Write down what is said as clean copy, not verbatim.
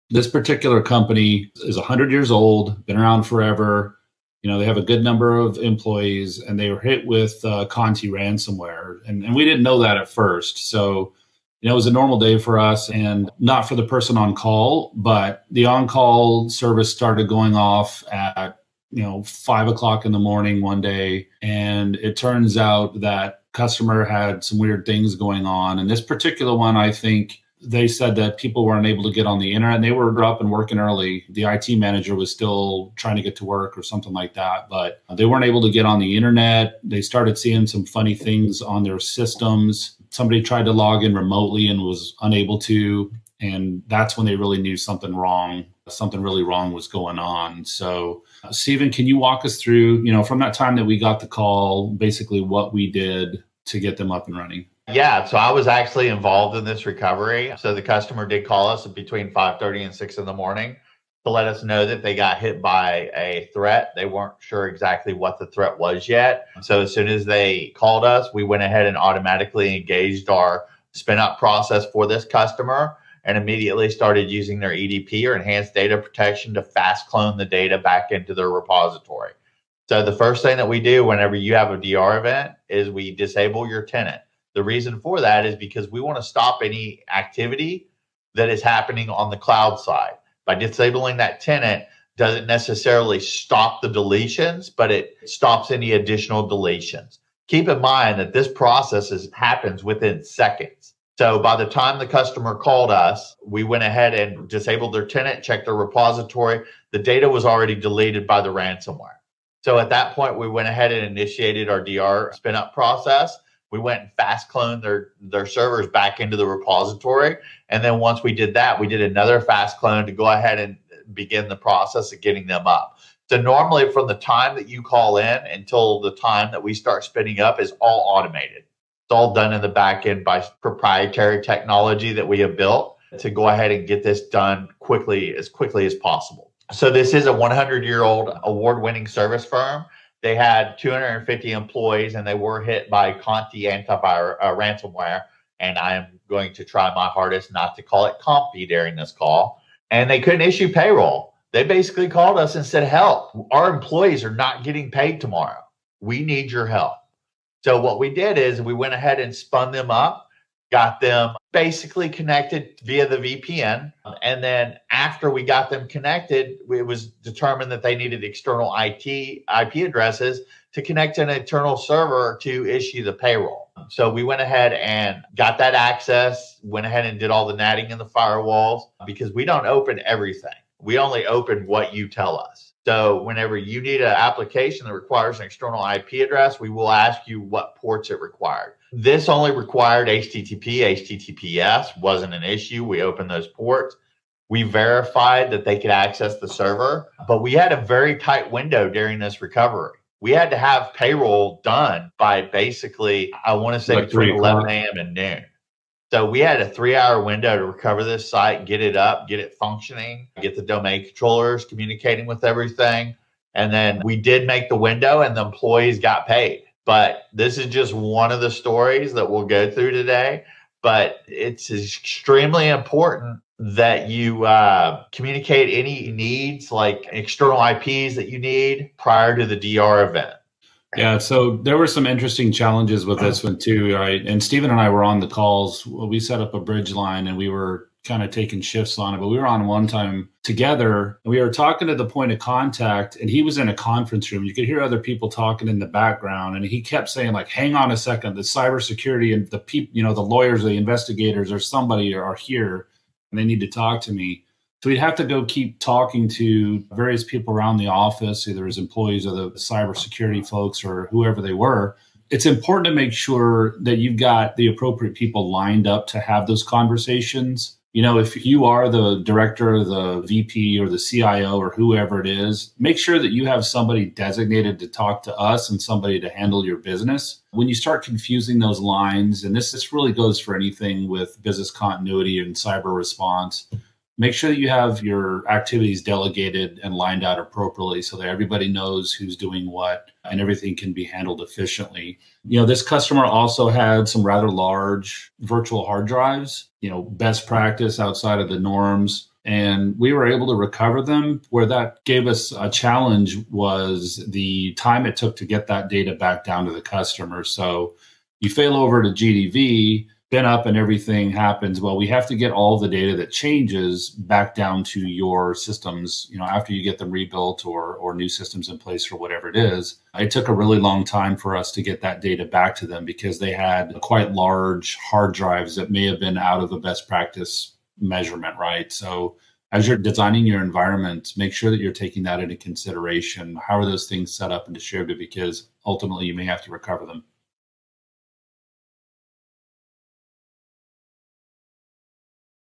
This particular company is 100 years old, been around forever. They have a good number of employees, and they were hit with Conti ransomware. And we didn't know that at first. So, it was a normal day for us, and not for the person on call, but the on-call service started going off at 5 o'clock in the morning one day. And it turns out that customer had some weird things going on. And this particular one, I think they said that people weren't able to get on the internet, and they were up and working early. The IT manager was still trying to get to work or something like that, but they weren't able to get on the internet. They started seeing some funny things on their systems. Somebody tried to log in remotely and was unable to. And that's when they really knew something really wrong was going on. So, Stephen, can you walk us through, from that time that we got the call, basically what we did to get them up and running? Yeah, so I was actually involved in this recovery. So the customer did call us between 5:30 and 6 in the morning to let us know that they got hit by a threat. They weren't sure exactly what the threat was yet. So as soon as they called us, we went ahead and automatically engaged our spin up process for this customer and immediately started using their EDP or enhanced data protection to fast clone the data back into their repository. So the first thing that we do whenever you have a DR event is we disable your tenant. The reason for that is because we want to stop any activity that is happening on the cloud side. By disabling that tenant doesn't necessarily stop the deletions, but it stops any additional deletions. Keep in mind that this process happens within seconds. So by the time the customer called us, we went ahead and disabled their tenant, checked their repository. The data was already deleted by the ransomware. So at that point, we went ahead and initiated our DR spin up process. We went and fast cloned their servers back into the repository. And then once we did that, we did another fast clone to go ahead and begin the process of getting them up. So normally from the time that you call in until the time that we start spinning up is all automated. It's all done in the back end by proprietary technology that we have built to go ahead and get this done quickly as possible. So this is a 100-year-old award-winning service firm. They had 250 employees, and they were hit by Conti ransomware. And I am going to try my hardest not to call it Conti during this call. And they couldn't issue payroll. They basically called us and said, help, our employees are not getting paid tomorrow. We need your help. So what we did is we went ahead and spun them up, got them basically connected via the VPN. And then after we got them connected, it was determined that they needed external IP addresses to connect to an internal server to issue the payroll. So we went ahead and got that access, went ahead and did all the natting in the firewalls because we don't open everything. We only open what you tell us. So whenever you need an application that requires an external IP address, we will ask you what ports it required. This only required HTTP, HTTPS wasn't an issue. We opened those ports. We verified that they could access the server, but we had a very tight window during this recovery. We had to have payroll done by basically, I want to say like between 11 a.m. and noon. So we had a 3-hour window to recover this site, get it up, get it functioning, get the domain controllers communicating with everything. And then we did make the window and the employees got paid. But this is just one of the stories that we'll go through today. But it's extremely important that you communicate any needs like external IPs that you need prior to the DR event. Yeah, so there were some interesting challenges with this one too, right? And Stephen and I were on the calls. We set up a bridge line and we were kind of taking shifts on it, but we were on one time together and we were talking to the point of contact and he was in a conference room. You could hear other people talking in the background and he kept saying like, hang on a second, the cybersecurity and the people, the lawyers, the investigators or somebody are here and they need to talk to me. So we'd have to go keep talking to various people around the office, either as employees or the cybersecurity folks or whoever they were. It's important to make sure that you've got the appropriate people lined up to have those conversations. If you are the director, the VP, or the CIO, or whoever it is, make sure that you have somebody designated to talk to us and somebody to handle your business. When you start confusing those lines, and this really goes for anything with business continuity and cyber response, make sure that you have your activities delegated and lined out appropriately so that everybody knows who's doing what and everything can be handled efficiently. This customer also had some rather large virtual hard drives, best practice outside of the norms. and we were able to recover them. Where that gave us a challenge was the time it took to get that data back down to the customer. So you fail over to GDV, spin up and everything happens. Well, we have to get all the data that changes back down to your systems, after you get them rebuilt or new systems in place or whatever it is. It took a really long time for us to get that data back to them because they had quite large hard drives that may have been out of a best practice measurement, right? So as you're designing your environment, make sure that you're taking that into consideration. How are those things set up and distributed? Because ultimately you may have to recover them.